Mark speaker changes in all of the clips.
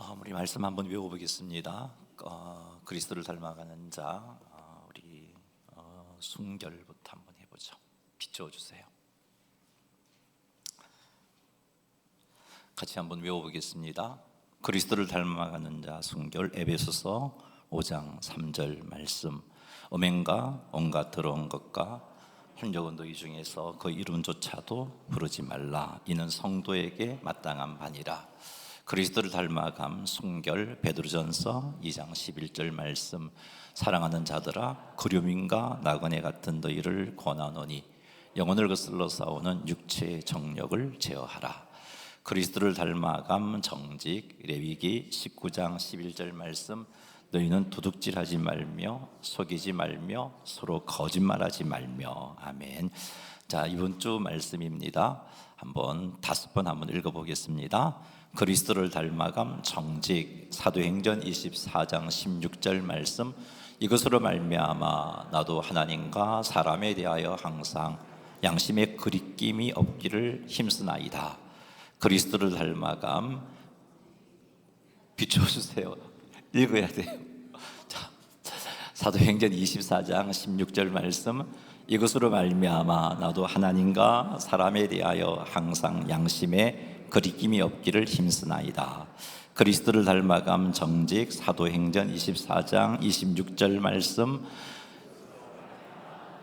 Speaker 1: 우리 말씀 한번 외워보겠습니다. 그리스도를 닮아가는 자, 우리 순결부터 한번 해보죠. 비춰주세요. 같이 한번 외워보겠습니다. 그리스도를 닮아가는 자 순결. 에베소서 5장 3절 말씀. 음행과 온갖 더러운 것과 행적은 너희 중에서 그 이름조차도 부르지 말라. 이는 성도에게 마땅한 바니라. 그리스도를 닮아감 순결. 베드로전서 2장 11절 말씀. 사랑하는 자들아, 그름인과 나그네 같은 너희를 권하노니 영혼을 거슬러 싸우는 육체의 정욕을 제어하라. 그리스도를 닮아감 정직. 레위기 19장 11절 말씀. 너희는 도둑질하지 말며 속이지 말며 서로 거짓말하지 말며. 아멘. 자, 이번 주 말씀입니다. 한번 5번 한번 읽어보겠습니다. 그리스도를 닮아감 정직. 사도행전 24장 16절 말씀. 이것으로 말미암아 나도 하나님과 사람에 대하여 항상 양심의 거리낌이 없기를 힘쓰나이다. 그리스도를 닮아감. 비춰주세요. 읽어야 돼요. 자, 사도행전 24장 16절 말씀. 이것으로 말미암아 나도 하나님과 사람에 대하여 항상 양심의 거리낌이 없기를 힘쓰나이다. 그리스도를 닮아감 정직. 사도행전 24장 26절 말씀.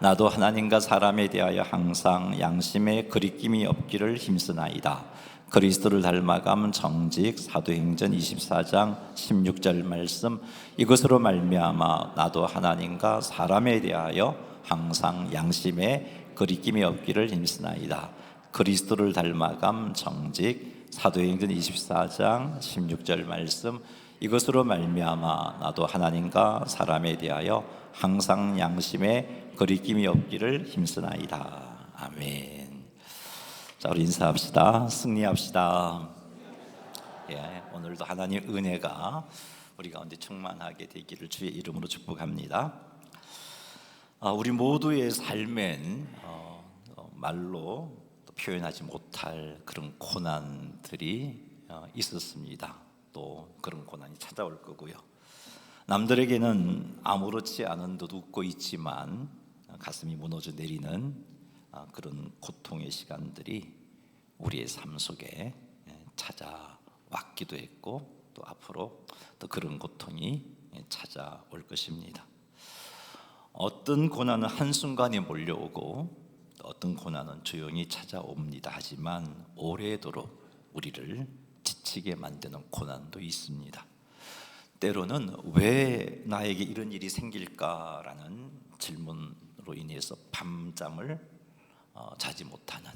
Speaker 1: 나도 하나님과 사람에 대하여 항상 양심의 거리낌이 없기를 힘쓰나이다. 그리스도를 닮아감 정직. 사도행전 24장 16절 말씀. 이것으로 말미암아 나도 하나님과 사람에 대하여 항상 양심의 거리낌이 없기를 힘쓰나이다. 그리스도를 닮아감 정직. 사도행전 24장 16절 말씀. 이것으로 말미암아 나도 하나님과 사람에 대하여 항상 양심의 거리낌이 없기를 힘쓰나이다. 아멘. 자, 우리 인사합시다. 승리합시다. 예, 오늘도 하나님 은혜가 우리 가운데 충만하게 되기를 주의 이름으로 축복합니다. 우리 모두의 삶엔 말로 표현하지 못할 그런 고난들이 있었습니다. 또 그런 고난이 찾아올 거고요. 남들에게는 아무렇지 않은 듯 웃고 있지만 가슴이 무너져 내리는 그런 고통의 시간들이 우리의 삶 속에 찾아왔기도 했고, 또 앞으로 또 그런 고통이 찾아올 것입니다. 어떤 고난은 한순간에 몰려오고 어떤 고난은 조용히 찾아옵니다. 하지만 오래도록 우리를 지치게 만드는 고난도 있습니다. 때로는 왜 나에게 이런 일이 생길까라는 질문으로 인해서 밤잠을 자지 못하는,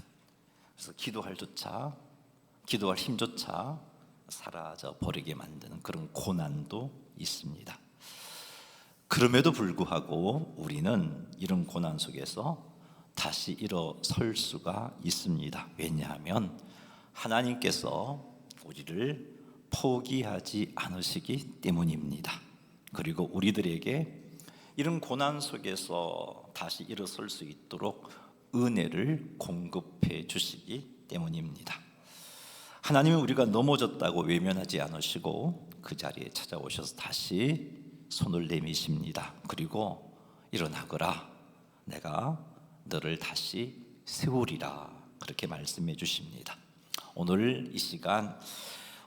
Speaker 1: 그래서 기도할 힘조차 사라져 버리게 만드는 그런 고난도 있습니다. 그럼에도 불구하고 우리는 이런 고난 속에서 다시 일어설 수가 있습니다. 왜냐하면 하나님께서 우리를 포기하지 않으시기 때문입니다. 그리고 우리들에게 이런 고난 속에서 다시 일어설 수 있도록 은혜를 공급해 주시기 때문입니다. 하나님은 우리가 넘어졌다고 외면하지 않으시고 그 자리에 찾아오셔서 다시 손을 내미십니다. 그리고 일어나거라, 내가 너를 다시 세우리라, 그렇게 말씀해 주십니다. 오늘 이 시간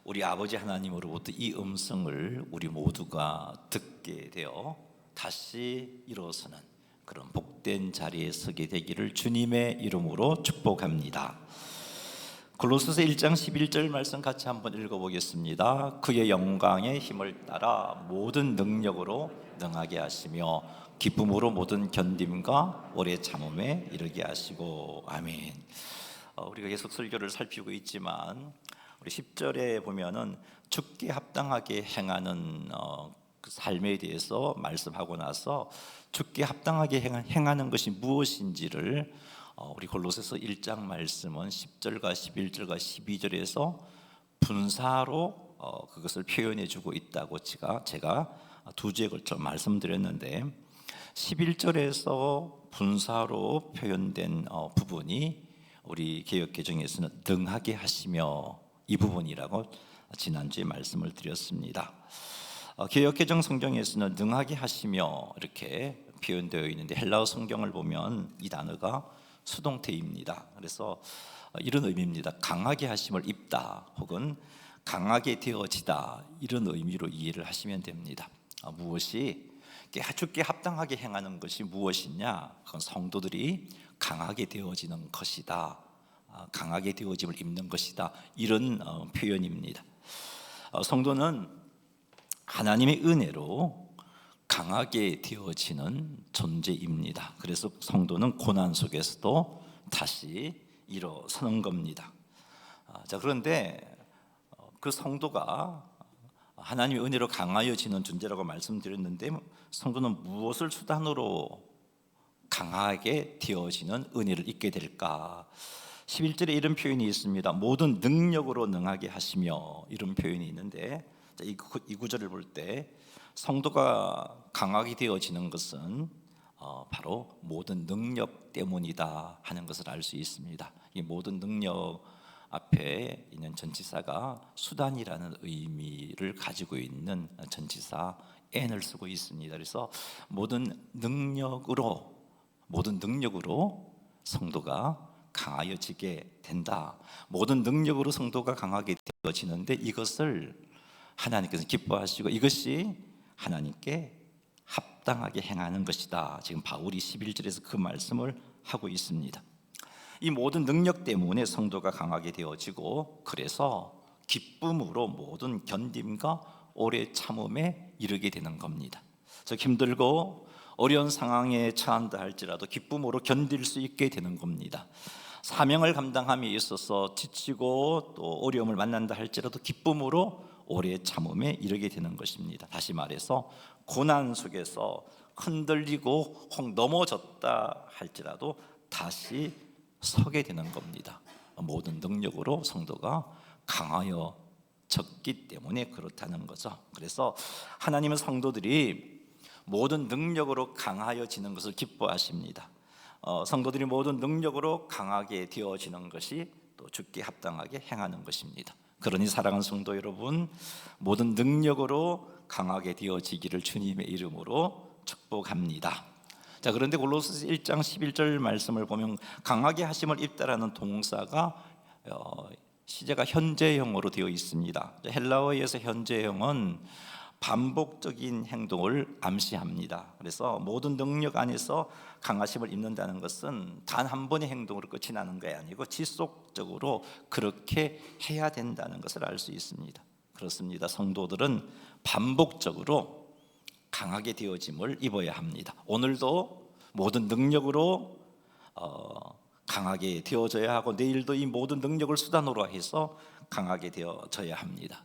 Speaker 1: 우리 아버지 하나님으로부터 이 음성을 우리 모두가 듣게 되어 다시 일어서는 그런 복된 자리에 서게 되기를 주님의 이름으로 축복합니다. 골로새서 1장 11절 말씀 같이 한번 읽어보겠습니다. 그의 영광의 힘을 따라 모든 능력으로 능하게 하시며 기쁨으로 모든 견딤과 오래 참음에 이르게 하시고. 아멘. 우리가 계속 설교를 살피고 있지만 우리 10절에 보면은 죽게 합당하게 행하는 그 삶에 대해서 말씀하고 나서 죽게 합당하게 행하는 것이 무엇인지를 우리 골로새서 1장 말씀은 10절과 11절과 12절에서 분사로 그것을 표현해 주고 있다고 제가 두 주에 걸쳐 말씀드렸는데, 11절에서 분사로 표현된 부분이 우리 개역개정에서는 능하게 하시며 이 부분이라고 지난주에 말씀을 드렸습니다. 개역개정 성경에서는 능하게 하시며 이렇게 표현되어 있는데 헬라어 성경을 보면 이 단어가 수동태입니다. 그래서 이런 의미입니다. 강하게 하심을 입다 혹은 강하게 되어지다, 이런 의미로 이해를 하시면 됩니다. 무엇이 주께 합당하게 행하는 것이 무엇이냐? 그건 성도들이 강하게 되어지는 것이다, 강하게 되어짐을 입는 것이다, 이런 표현입니다. 성도는 하나님의 은혜로 강하게 되어지는 존재입니다. 그래서 성도는 고난 속에서도 다시 일어서는 겁니다. 그런데 그 성도가 하나님의 은혜로 강하여지는 존재라고 말씀드렸는데, 성도는 무엇을 수단으로 강하게 되어지는 은혜를 입게 될까? 11절에 이런 표현이 있습니다. 모든 능력으로 능하게 하시며, 이런 표현이 있는데, 이 구절을 볼 때 성도가 강하게 되어지는 것은 바로 모든 능력 때문이다 하는 것을 알 수 있습니다. 이 모든 능력 앞에 있는 전치사가 수단이라는 의미를 가지고 있는 전치사 n을 쓰고 있습니다. 그래서 모든 능력으로 성도가 강하여지게 된다. 모든 능력으로 성도가 강하게 되어지는데, 이것을 하나님께서 기뻐하시고 이것이 하나님께 합당하게 행하는 것이다. 지금 바울이 11절에서 그 말씀을 하고 있습니다. 이 모든 능력 때문에 성도가 강하게 되어지고, 그래서 기쁨으로 모든 견딤과 오래 참음에 이르게 되는 겁니다. 힘들고 어려운 상황에 처한다 할지라도 기쁨으로 견딜 수 있게 되는 겁니다. 사명을 감당함에 있어서 지치고 또 어려움을 만난다 할지라도 기쁨으로 오래 참음에 이르게 되는 것입니다. 다시 말해서 고난 속에서 흔들리고 혹 넘어졌다 할지라도 다시 서게 되는 겁니다. 모든 능력으로 성도가 강하여졌기 때문에 그렇다는 거죠. 그래서 하나님은 성도들이 모든 능력으로 강하여지는 것을 기뻐하십니다. 성도들이 모든 능력으로 강하게 되어지는 것이 또 주께 합당하게 행하는 것입니다. 그러니 사랑하는 성도 여러분, 모든 능력으로 강하게 되어지기를 주님의 이름으로 축복합니다. 그런데 골로새서 1장 11절 말씀을 보면 강하게 하심을 입다라는 동사가 시제가 현재형으로 되어 있습니다. 헬라어에서 현재형은 반복적인 행동을 암시합니다. 그래서 모든 능력 안에서 강하심을 입는다는 것은 단 한 번의 행동으로 끝이 나는 게 아니고 지속적으로 그렇게 해야 된다는 것을 알 수 있습니다. 그렇습니다. 성도들은 반복적으로 강하게 되어짐을 입어야 합니다. 오늘도 모든 능력으로 강하게 되어져야 하고, 내일도 이 모든 능력을 수단으로 해서 강하게 되어져야 합니다.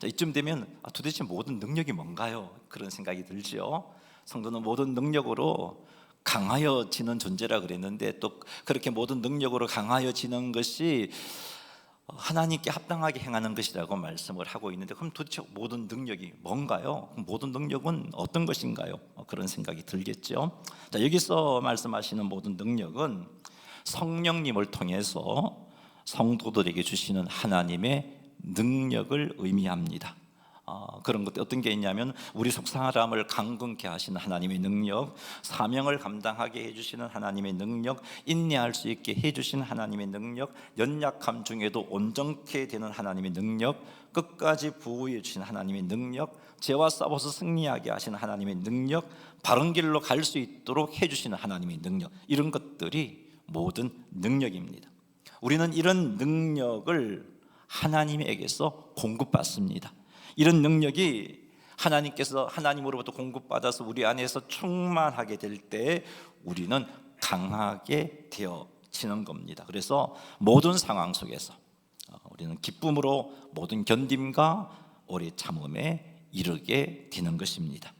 Speaker 1: 이쯤 되면 도대체 모든 능력이 뭔가요? 그런 생각이 들죠. 성도는 모든 능력으로 강하여지는 존재라 그랬는데, 또 그렇게 모든 능력으로 강하여지는 것이 하나님께 합당하게 행하는 것이라고 말씀을 하고 있는데, 그럼 도대체 모든 능력이 뭔가요? 모든 능력은 어떤 것인가요? 그런 생각이 들겠죠. 여기서 말씀하시는 모든 능력은 성령님을 통해서 성도들에게 주시는 하나님의 능력을 의미합니다. 그런 것들 어떤 게 있냐면, 우리 속사람을 강건케 하시는 하나님의 능력, 사명을 감당하게 해주시는 하나님의 능력, 인내할 수 있게 해주시는 하나님의 능력, 연약함 중에도 온전케 되는 하나님의 능력, 끝까지 부호해 주시는 하나님의 능력, 죄와 싸워서 승리하게 하시는 하나님의 능력, 바른 길로 갈 수 있도록 해주시는 하나님의 능력, 이런 것들이 모든 능력입니다. 우리는 이런 능력을 하나님에게서 공급받습니다. 이런 능력이 하나님께서 하나님으로부터 공급받아서 우리 안에서 충만하게 될 때 우리는 강하게 되어지는 겁니다. 그래서 모든 상황 속에서 우리는 기쁨으로 모든 견딤과 오래 참음에 이르게 되는 것입니다.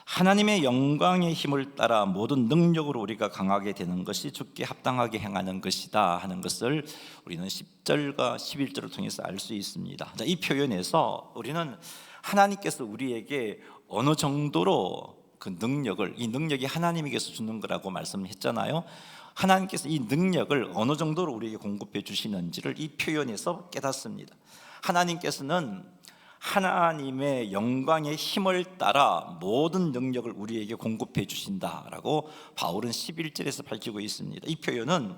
Speaker 1: 하나님의 영광의 힘을 따라 모든 능력으로 우리가 강하게 되는 것이 주께 합당하게 행하는 것이다 하는 것을 우리는 10절과 11절을 통해서 알 수 있습니다. 이 표현에서 우리는 하나님께서 우리에게 어느 정도로 그 능력을, 이 능력이 하나님에게서 주는 거라고 말씀했잖아요. 하나님께서 이 능력을 어느 정도로 우리에게 공급해 주시는지를 이 표현에서 깨닫습니다. 하나님께서는 하나님의 영광의 힘을 따라 모든 능력을 우리에게 공급해 주신다라고 바울은 11절에서 밝히고 있습니다. 이 표현은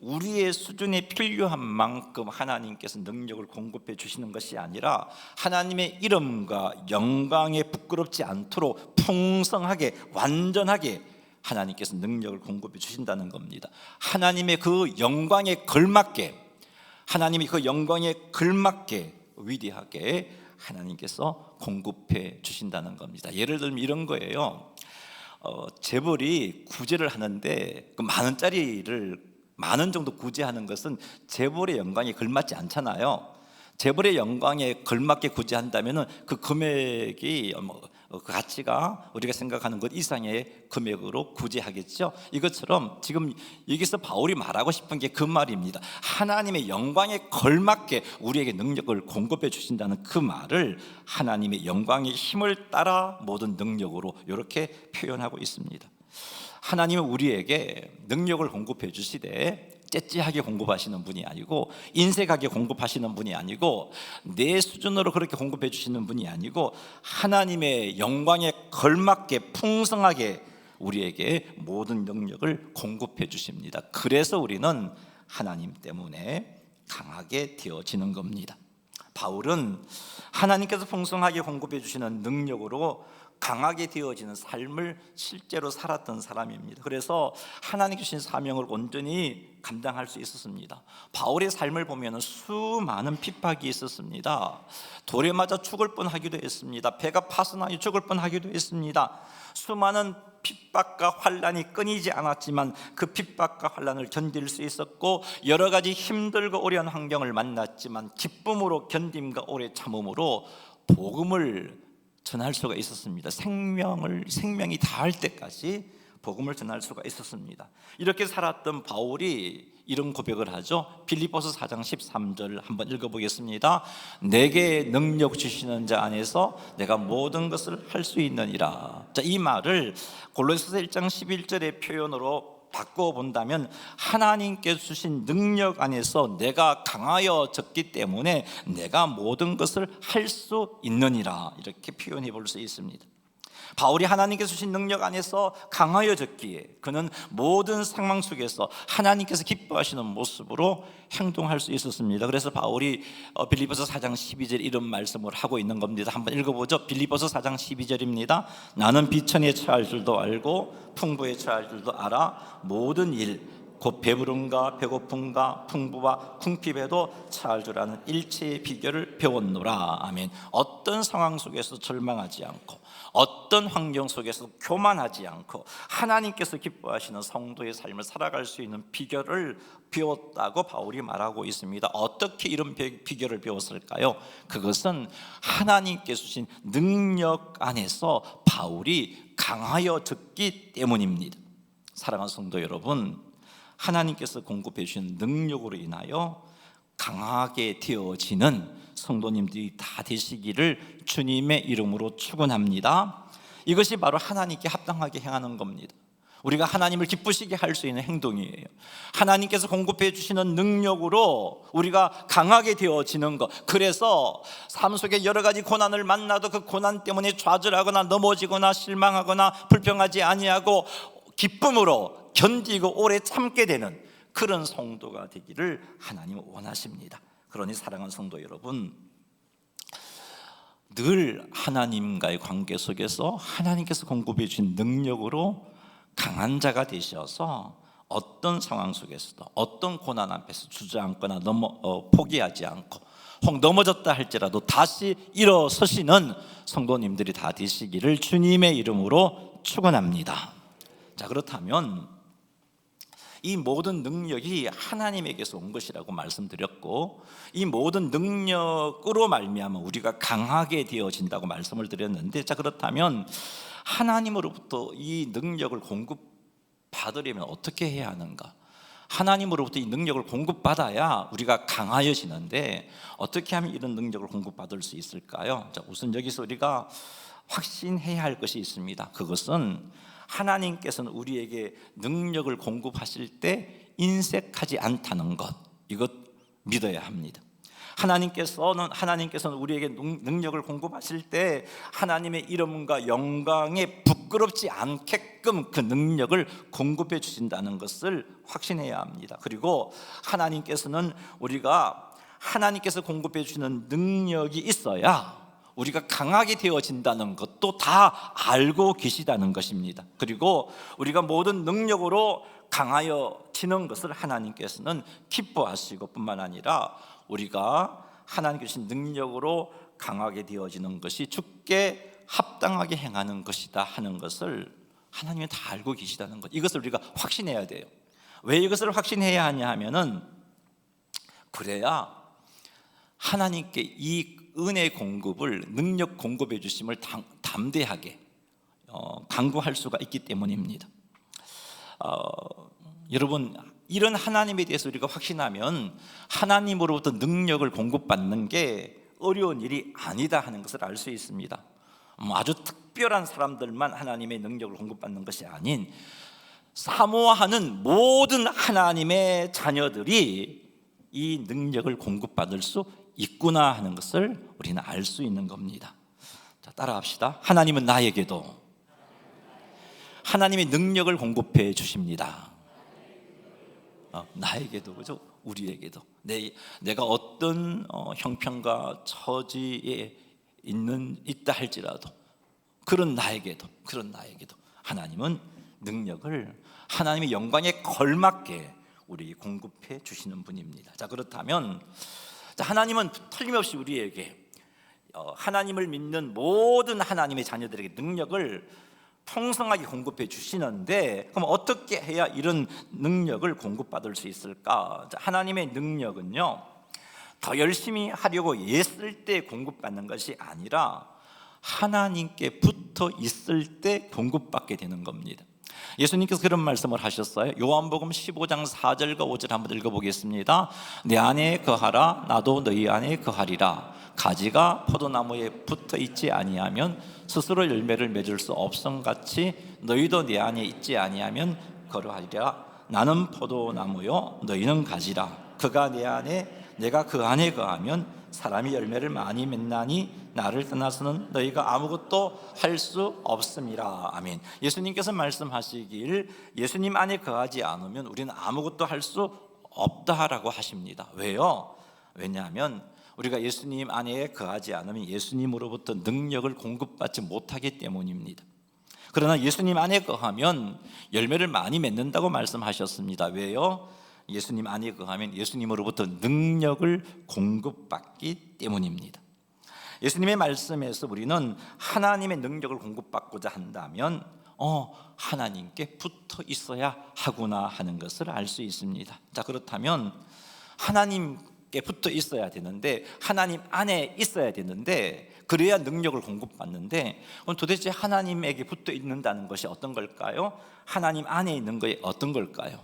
Speaker 1: 우리의 수준에 필요한 만큼 하나님께서 능력을 공급해 주시는 것이 아니라 하나님의 이름과 영광에 부끄럽지 않도록 풍성하게 완전하게 하나님께서 능력을 공급해 주신다는 겁니다. 하나님의 그 영광에 걸맞게, 하나님이 그 영광에 걸맞게 위대하게 하나님께서 공급해 주신다는 겁니다. 예를 들면 이런 거예요. 재벌이 구제를 하는데 그 만 원짜리를 만 원 정도 구제하는 것은 재벌의 영광에 걸맞지 않잖아요. 재벌의 영광에 걸맞게 구제한다면은 그 금액이 그 가치가 우리가 생각하는 것 이상의 금액으로 구제하겠죠. 이것처럼 지금 여기서 바울이 말하고 싶은 게 그 말입니다. 하나님의 영광에 걸맞게 우리에게 능력을 공급해 주신다는 그 말을 하나님의 영광의 힘을 따라 모든 능력으로 이렇게 표현하고 있습니다. 하나님은 우리에게 능력을 공급해 주시되 째째하게 공급하시는 분이 아니고 인색하게 공급하시는 분이 아니고 내 수준으로 그렇게 공급해 주시는 분이 아니고 하나님의 영광에 걸맞게 풍성하게 우리에게 모든 능력을 공급해 주십니다. 그래서 우리는 하나님 때문에 강하게 되어지는 겁니다. 바울은 하나님께서 풍성하게 공급해 주시는 능력으로 강하게 되어지는 삶을 실제로 살았던 사람입니다. 그래서 하나님 주신 사명을 온전히 감당할 수 있었습니다. 바울의 삶을 보면 수많은 핍박이 있었습니다. 돌에 맞아 죽을 뻔하기도 했습니다. 배가 파손하여 죽을 뻔하기도 했습니다. 수많은 핍박과 환난이 끊이지 않았지만 그 핍박과 환난을 견딜 수 있었고 여러 가지 힘들고 어려운 환경을 만났지만 기쁨으로 견딤과 오래 참음으로 복음을 전할 수가 있었습니다. 생명이 다할 때까지 복음을 전할 수가 있었습니다. 이렇게 살았던 바울이 이런 고백을 하죠. 빌립보서 4장 13절 한번 읽어보겠습니다. 내게 능력 주시는 자 안에서 내가 모든 것을 할 수 있느니라. 자, 이 말을 골로새서 1장 11절의 표현으로 바꿔본다면 하나님께 주신 능력 안에서 내가 강하여졌기 때문에 내가 모든 것을 할 수 있느니라 이렇게 표현해 볼 수 있습니다. 바울이 하나님께서 주신 능력 안에서 강하여졌기에 그는 모든 상황 속에서 하나님께서 기뻐하시는 모습으로 행동할 수 있었습니다. 그래서 바울이 빌립보서 4장 12절 이런 말씀을 하고 있는 겁니다. 한번 읽어보죠. 빌립보서 4장 12절입니다. 나는 비천에 처할 줄도 알고 풍부에 처할 줄도 알아 모든 일 곧 배부름과 배고픔과 풍부와 궁핍에도 처할 줄 아는 일체의 비결을 배웠노라. 아멘. 어떤 상황 속에서 절망하지 않고 어떤 환경 속에서 교만하지 않고 하나님께서 기뻐하시는 성도의 삶을 살아갈 수 있는 비결을 배웠다고 바울이 말하고 있습니다. 어떻게 이런 비결을 배웠을까요? 그것은 하나님께서 주신 능력 안에서 바울이 강하여졌기 때문입니다. 사랑하는 성도 여러분, 하나님께서 공급해 주신 능력으로 인하여 강하게 되어지는 성도님들이 다 되시기를 주님의 이름으로 축원합니다. 이것이 바로 하나님께 합당하게 행하는 겁니다. 우리가 하나님을 기쁘시게 할 수 있는 행동이에요. 하나님께서 공급해 주시는 능력으로 우리가 강하게 되어지는 것. 그래서 삶 속에 여러 가지 고난을 만나도 그 고난 때문에 좌절하거나 넘어지거나 실망하거나 불평하지 아니하고 기쁨으로 견디고 오래 참게 되는 그런 성도가 되기를 하나님은 원하십니다. 그러니 사랑하는 성도 여러분, 늘 하나님과의 관계 속에서 하나님께서 공급해 주신 능력으로 강한 자가 되셔서 어떤 상황 속에서도 어떤 고난 앞에서 주저앉거나 포기하지 않고 혹 넘어졌다 할지라도 다시 일어서시는 성도님들이 다 되시기를 주님의 이름으로 축원합니다. 자, 그렇다면 이 모든 능력이 하나님에게서 온 것이라고 말씀드렸고 이 모든 능력으로 말미암아 우리가 강하게 되어진다고 말씀을 드렸는데, 자, 그렇다면 하나님으로부터 이 능력을 공급받으려면 어떻게 해야 하는가? 하나님으로부터 이 능력을 공급받아야 우리가 강하여지는데 어떻게 하면 이런 능력을 공급받을 수 있을까요? 자, 우선 여기서 우리가 확신해야 할 것이 있습니다. 그것은 하나님께서는 우리에게 능력을 공급하실 때 인색하지 않다는 것, 이것 믿어야 합니다. 하나님께서는 우리에게 능력을 공급하실 때 하나님의 이름과 영광에 부끄럽지 않게끔 그 능력을 공급해 주신다는 것을 확신해야 합니다. 그리고 하나님께서 공급해 주시는 능력이 있어야 우리가 강하게 되어진다는 것도 다 알고 계시다는 것입니다. 그리고 우리가 모든 능력으로 강하여지는 것을 하나님께서는 기뻐하시고 뿐만 아니라 우리가 하나님께 주신 능력으로 강하게 되어지는 것이 주께 합당하게 행하는 것이다 하는 것을 하나님이 다 알고 계시다는 것, 이것을 우리가 확신해야 돼요. 왜 이것을 확신해야 하냐 하면은, 그래야 하나님께 이 은혜 공급을, 능력 공급해 주심을 담대하게 간구할 수가 있기 때문입니다. 여러분, 이런 하나님에 대해서 우리가 확신하면 하나님으로부터 능력을 공급받는 게 어려운 일이 아니다 하는 것을 알 수 있습니다. 아주 특별한 사람들만 하나님의 능력을 공급받는 것이 아닌 사모하는 모든 하나님의 자녀들이 이 능력을 공급받을 수 있구나 하는 것을 우리는 알 수 있는 겁니다. 자, 따라합시다. 하나님은 나에게도 하나님의 능력을 공급해 주십니다. 나에게도, 그죠? 우리에게도, 내가 어떤 형편과 처지에 있다 할지라도 그런 나에게도 하나님은 능력을 하나님의 영광에 걸맞게 우리에게 공급해 주시는 분입니다. 자, 그렇다면 하나님은 틀림없이 우리에게, 하나님을 믿는 모든 하나님의 자녀들에게 능력을 풍성하게 공급해 주시는데, 그럼 어떻게 해야 이런 능력을 공급받을 수 있을까? 하나님의 능력은요, 더 열심히 하려고 애쓸 때 공급받는 것이 아니라 하나님께 붙어 있을 때 공급받게 되는 겁니다. 예수님께서 그런 말씀을 하셨어요. 요한복음 15장 4절과 5절 한번 읽어보겠습니다. 내 안에 거하라, 나도 너희 안에 거하리라. 가지가 포도나무에 붙어 있지 아니하면 스스로 열매를 맺을 수 없음같이 너희도 내 안에 있지 아니하면 거하리라. 나는 포도나무요 너희는 가지라. 그가 내 안에, 내가 그 안에 거하면 사람이 열매를 많이 맺나니 나를 떠나서는 너희가 아무것도 할 수 없음이라. 아멘. 예수님께서 말씀하시길, 예수님 안에 거하지 않으면 우리는 아무것도 할 수 없다라고 하십니다. 왜요? 왜냐하면 우리가 예수님 안에 거하지 않으면 예수님으로부터 능력을 공급받지 못하기 때문입니다. 그러나 예수님 안에 거하면 열매를 많이 맺는다고 말씀하셨습니다. 왜요? 예수님 안에 거하면 예수님으로부터 능력을 공급받기 때문입니다. 예수님의 말씀에서 우리는 하나님의 능력을 공급받고자 한다면 하나님께 붙어 있어야 하구나 하는 것을 알 수 있습니다. 자, 그렇다면 하나님께 붙어 있어야 되는데, 하나님 안에 있어야 되는데, 그래야 능력을 공급받는데, 그럼 도대체 하나님에게 붙어 있는다는 것이 어떤 걸까요? 하나님 안에 있는 것이 어떤 걸까요?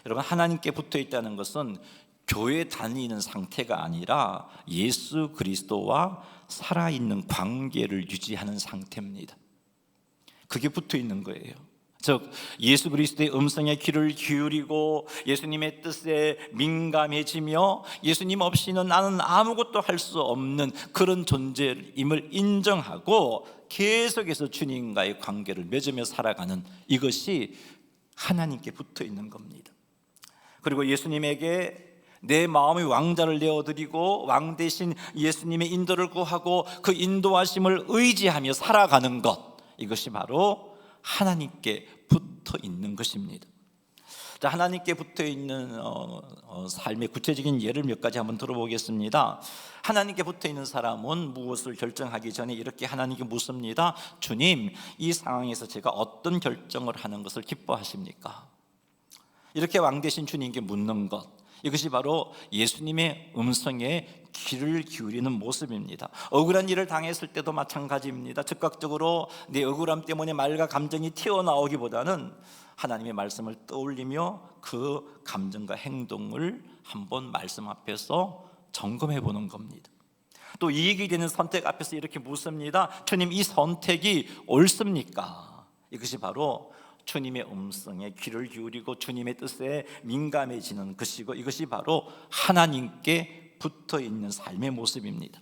Speaker 1: 여러분, 하나님께 붙어 있다는 것은 교회 다니는 상태가 아니라 예수 그리스도와 살아있는 관계를 유지하는 상태입니다. 그게 붙어 있는 거예요. 즉, 예수 그리스도의 음성에 귀를 기울이고 예수님의 뜻에 민감해지며 예수님 없이는 나는 아무것도 할 수 없는 그런 존재임을 인정하고 계속해서 주님과의 관계를 맺으며 살아가는, 이것이 하나님께 붙어 있는 겁니다. 그리고 예수님에게 내 마음의 왕자를 내어드리고 왕 대신 예수님의 인도를 구하고 그 인도하심을 의지하며 살아가는 것, 이것이 바로 하나님께 붙어 있는 것입니다. 자, 하나님께 붙어 있는 삶의 구체적인 예를 몇 가지 한번 들어보겠습니다. 하나님께 붙어 있는 사람은 무엇을 결정하기 전에 이렇게 하나님께 묻습니다. 주님, 이 상황에서 제가 어떤 결정을 하는 것을 기뻐하십니까? 이렇게 왕 대신 주님께 묻는 것, 이것이 바로 예수님의 음성에 귀를 기울이는 모습입니다. 억울한 일을 당했을 때도 마찬가지입니다. 즉각적으로 내 억울함 때문에 말과 감정이 튀어나오기보다는 하나님의 말씀을 떠올리며 그 감정과 행동을 한번 말씀 앞에서 점검해 보는 겁니다. 또 이익이 되는 선택 앞에서 이렇게 묻습니다. 주님, 이 선택이 옳습니까? 이것이 바로 주님의 음성에 귀를 기울이고 주님의 뜻에 민감해지는 것이고, 이것이 바로 하나님께 붙어 있는 삶의 모습입니다.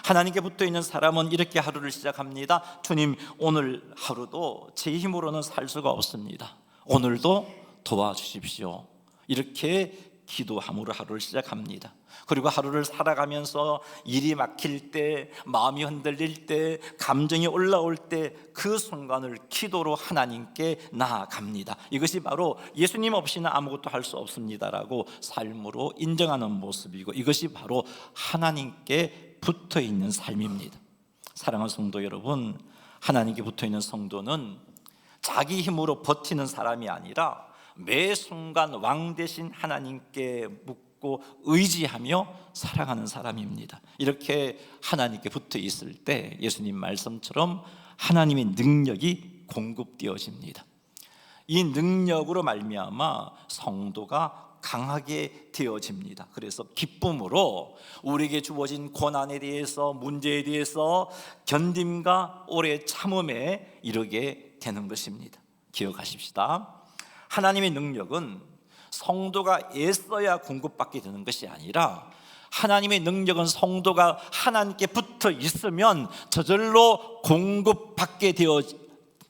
Speaker 1: 하나님께 붙어 있는 사람은 이렇게 하루를 시작합니다. 주님, 오늘 하루도 제 힘으로는 살 수가 없습니다. 오늘도 도와주십시오. 이렇게 기도함으로 하루를 시작합니다. 그리고 하루를 살아가면서 일이 막힐 때, 마음이 흔들릴 때, 감정이 올라올 때 그 순간을 기도로 하나님께 나아갑니다. 이것이 바로 예수님 없이는 아무것도 할 수 없습니다라고 삶으로 인정하는 모습이고, 이것이 바로 하나님께 붙어 있는 삶입니다. 사랑하는 성도 여러분, 하나님께 붙어 있는 성도는 자기 힘으로 버티는 사람이 아니라 매 순간 왕 되신 하나님께 묻고 의지하며 살아가는 사람입니다. 이렇게 하나님께 붙어 있을 때 예수님 말씀처럼 하나님의 능력이 공급되어집니다. 이 능력으로 말미암아 성도가 강하게 되어집니다. 그래서 기쁨으로 우리에게 주어진 고난에 대해서, 문제에 대해서 견딤과 오래 참음에 이르게 되는 것입니다. 기억하십시다. 하나님의 능력은 성도가 애써야 공급받게 되는 것이 아니라, 하나님의 능력은 성도가 하나님께 붙어 있으면 저절로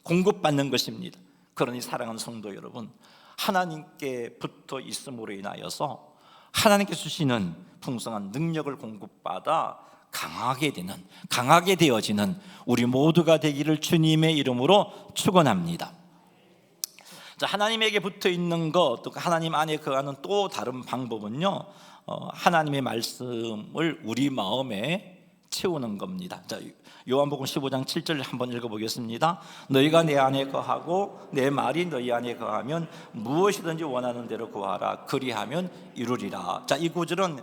Speaker 1: 공급받는 것입니다. 그러니 사랑하는 성도 여러분, 하나님께 붙어 있음으로 인하여서 하나님께 주시는 풍성한 능력을 공급받아 강하게 되어지는 우리 모두가 되기를 주님의 이름으로 축원합니다. 자, 하나님에게 붙어 있는 것, 또 하나님 안에 거하는 또 다른 방법은요, 하나님의 말씀을 우리 마음에 채우는 겁니다. 자, 요한복음 15장 7절 한번 읽어보겠습니다. 너희가 내 안에 거하고 내 말이 너희 안에 거하면 무엇이든지 원하는 대로 구하라. 그리하면 이루리라. 자, 이 구절은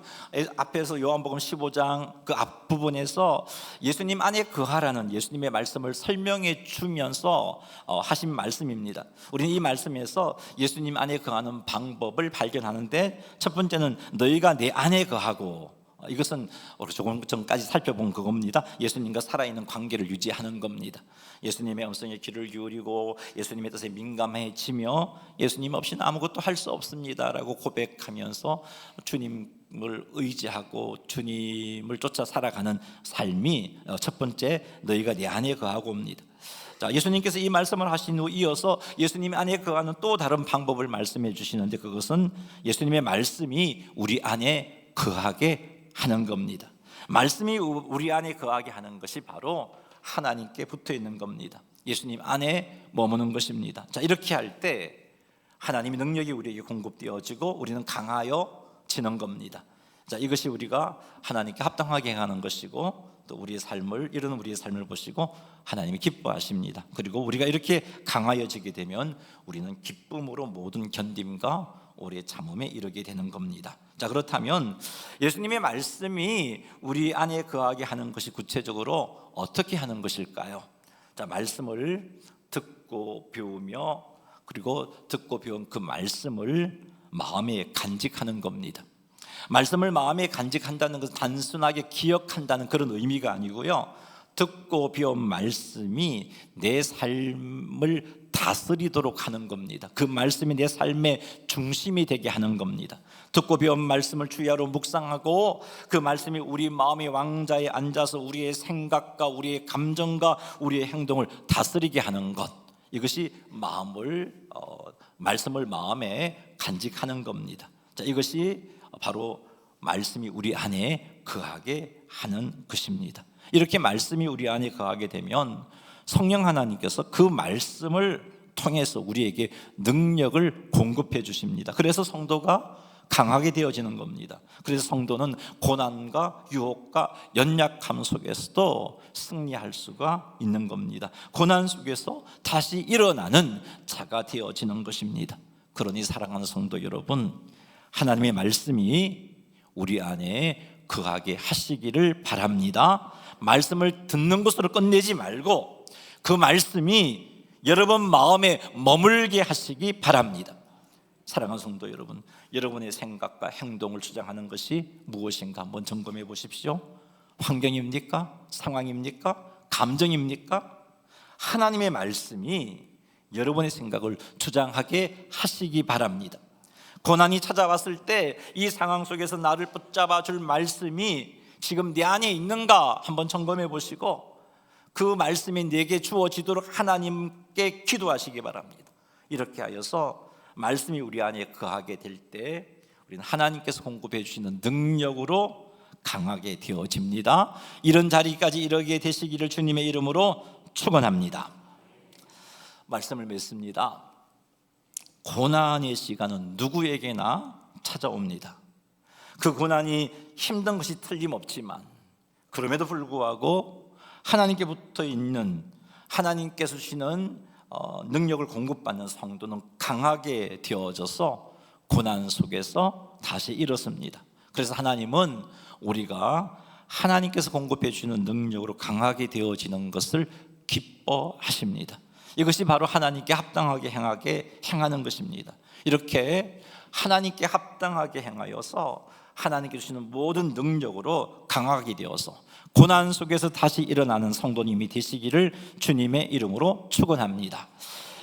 Speaker 1: 앞에서 요한복음 15장 그 앞부분에서 예수님 안에 거하라는 예수님의 말씀을 설명해 주면서 하신 말씀입니다. 우리는 이 말씀에서 예수님 안에 거하는 방법을 발견하는데, 첫 번째는 너희가 내 안에 거하고, 이것은 조금 전까지 살펴본 그겁니다. 예수님과 살아있는 관계를 유지하는 겁니다. 예수님의 음성에 귀를 기울이고 예수님의 뜻에 민감해지며 예수님 없이는 아무것도 할 수 없습니다라고 고백하면서 주님을 의지하고 주님을 쫓아 살아가는 삶이 첫 번째, 너희가 내 안에 거하고 옵니다. 자, 예수님께서 이 말씀을 하신 후 이어서 예수님 안에 거하는 또 다른 방법을 말씀해 주시는데, 그것은 예수님의 말씀이 우리 안에 거하게 하는 겁니다. 말씀이 우리 안에 거하게 하는 것이 바로 하나님께 붙어 있는 겁니다. 예수님 안에 머무는 것입니다. 자, 이렇게 할 때 하나님의 능력이 우리에게 공급되어지고 우리는 강하여지는 겁니다. 자, 이것이 우리가 하나님께 합당하게 행하는 것이고, 또 우리의 삶을, 이런 우리의 삶을 보시고 하나님이 기뻐하십니다. 그리고 우리가 이렇게 강하여지게 되면 우리는 기쁨으로 모든 견딤과 오래 참음에 이르게 되는 겁니다. 자, 그렇다면 예수님의 말씀이 우리 안에 거하게 하는 것이 구체적으로 어떻게 하는 것일까요? 자, 말씀을 듣고 배우며, 그리고 듣고 배운 그 말씀을 마음에 간직하는 겁니다. 말씀을 마음에 간직한다는 것은 단순하게 기억한다는 그런 의미가 아니고요, 듣고 배운 말씀이 내 삶을 다스리도록 하는 겁니다. 그 말씀이 내 삶의 중심이 되게 하는 겁니다. 듣고 배운 말씀을 주야로 묵상하고 그 말씀이 우리 마음의 왕좌에 앉아서 우리의 생각과 우리의 감정과 우리의 행동을 다스리게 하는 것, 이것이 말씀을 마음에 간직하는 겁니다. 자, 이것이 바로 말씀이 우리 안에 거하게 하는 것입니다. 이렇게 말씀이 우리 안에 거하게 되면 성령 하나님께서 그 말씀을 통해서 우리에게 능력을 공급해 주십니다. 그래서 성도가 강하게 되어지는 겁니다. 그래서 성도는 고난과 유혹과 연약함 속에서도 승리할 수가 있는 겁니다. 고난 속에서 다시 일어나는 자가 되어지는 것입니다. 그러니 사랑하는 성도 여러분, 하나님의 말씀이 우리 안에 거하게 하시기를 바랍니다. 말씀을 듣는 것으로 끝내지 말고 그 말씀이 여러분 마음에 머물게 하시기 바랍니다. 사랑하는 성도 여러분, 여러분의 생각과 행동을 주장하는 것이 무엇인가 한번 점검해 보십시오. 환경입니까? 상황입니까? 감정입니까? 하나님의 말씀이 여러분의 생각을 주장하게 하시기 바랍니다. 고난이 찾아왔을 때 이 상황 속에서 나를 붙잡아 줄 말씀이 지금 내 안에 있는가 한번 점검해 보시고 그 말씀이 내게 주어지도록 하나님께 기도하시기 바랍니다. 이렇게 하여서 말씀이 우리 안에 거하게 될 때 우리는 하나님께서 공급해 주시는 능력으로 강하게 되어집니다. 이런 자리까지 이르게 되시기를 주님의 이름으로 축원합니다. 말씀을 맺습니다. 고난의 시간은 누구에게나 찾아옵니다. 그 고난이 힘든 것이 틀림없지만 그럼에도 불구하고 하나님께 붙어 있는 하나님께서 주시는 능력을 공급받는 성도는 강하게 되어져서 고난 속에서 다시 일어섭니다. 그래서 하나님은 우리가 하나님께서 공급해 주는 능력으로 강하게 되어지는 것을 기뻐하십니다. 이것이 바로 하나님께 합당하게 행하는 것입니다. 이렇게 하나님께 합당하게 행하여서 하나님께 주시는 모든 능력으로 강하게 되어서 고난 속에서 다시 일어나는 성도님이 되시기를 주님의 이름으로 축원합니다.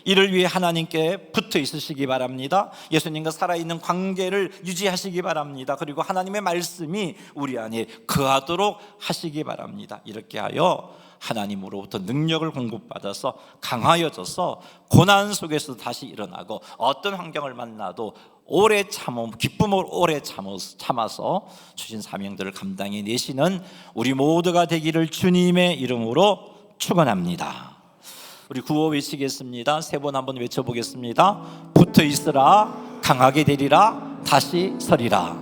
Speaker 1: 이를 위해 하나님께 붙어 있으시기 바랍니다. 예수님과 살아있는 관계를 유지하시기 바랍니다. 그리고 하나님의 말씀이 우리 안에 거하도록 하시기 바랍니다. 이렇게 하여 하나님으로부터 능력을 공급받아서 강하여져서 고난 속에서 다시 일어나고 어떤 환경을 만나도 오래 기쁨을 오래 참아서 주신 사명들을 감당해 내시는 우리 모두가 되기를 주님의 이름으로 축원합니다. 우리 구호 외치겠습니다. 3번 한번 외쳐보겠습니다. 붙어 있으라 강하게 되리라 다시 서리라.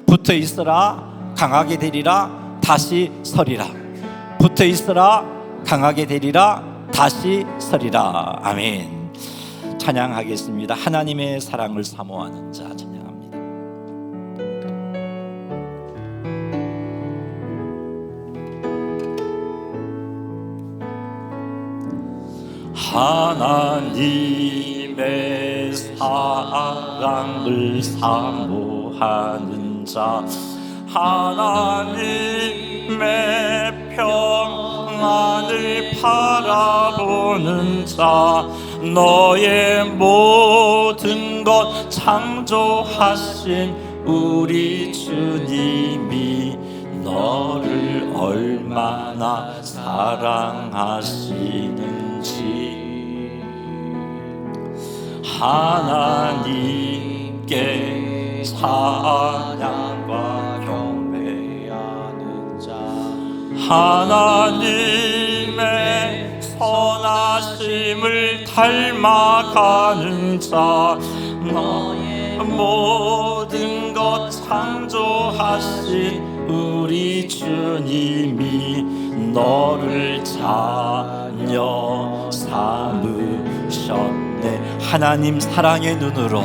Speaker 1: 붙어 있으라 강하게 되리라 다시 서리라. 붙어 있으라 강하게 되리라 다시 서리라. 아멘. 찬양하겠습니다. 하나님의 사랑을 사모하는 자 찬양합니다. 하나님의 사랑을 사모하는 자, 하나님의 평안을 바라보는 자, 너의 모든 것 창조하신 우리 주님이 너를 얼마나 사랑하시는지 하나님께 찬양과 경배하는 자, 하나님의 선하심을 닮아가는 자, 너의 모든 것 창조하신 우리 주님이 너를 자녀 삼으셨네. 하나님 사랑의 눈으로,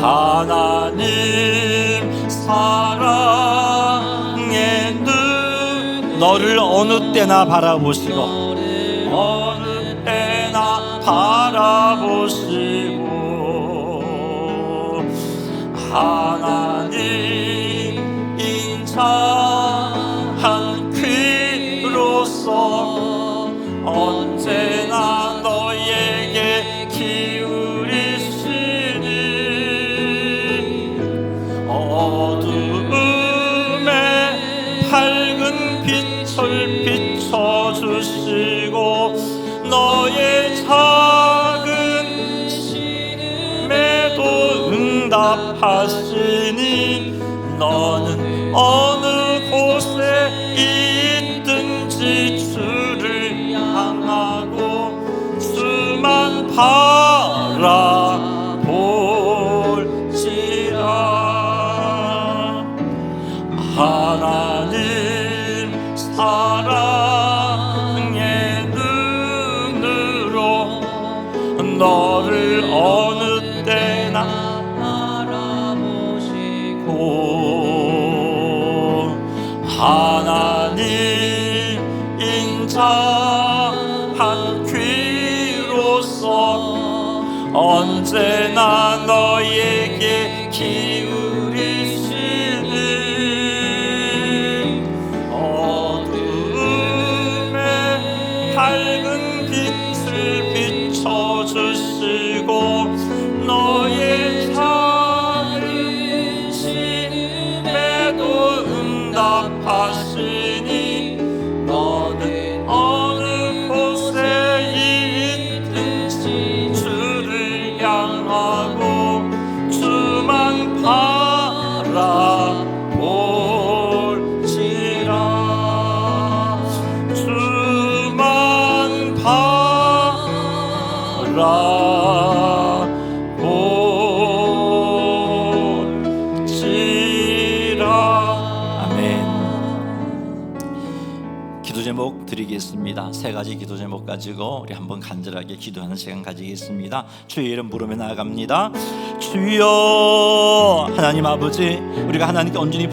Speaker 1: 하나님 사랑의 눈, 너를 어느 때나 바라보시고 어느 때나 바라보시고 하나님 인자한 귀로서 언제나 너에게 기울이시니 어두움에 밝은 빛을 비춰주시고 너의 작은 심에도 응답하시니 너는 어느 곳에 있든지 주를 향하고 주만 바라볼지라. 하나님 사랑의 눈으로 너를 어느 때나 하나님 인자한 귀로서 언제나 너에게 기울이시니 어두움에 밝은 빛을 비춰주시고 너의 작은 기도 제목 드리겠습니다. 세 가지 기도 제목 가지고 우리 한번 간절하게 기도하는 시간 가지겠습니다. 주의 이름 부르며 나아갑니다. 주여, 하나님 아버지, 우리가 하나님께 온전히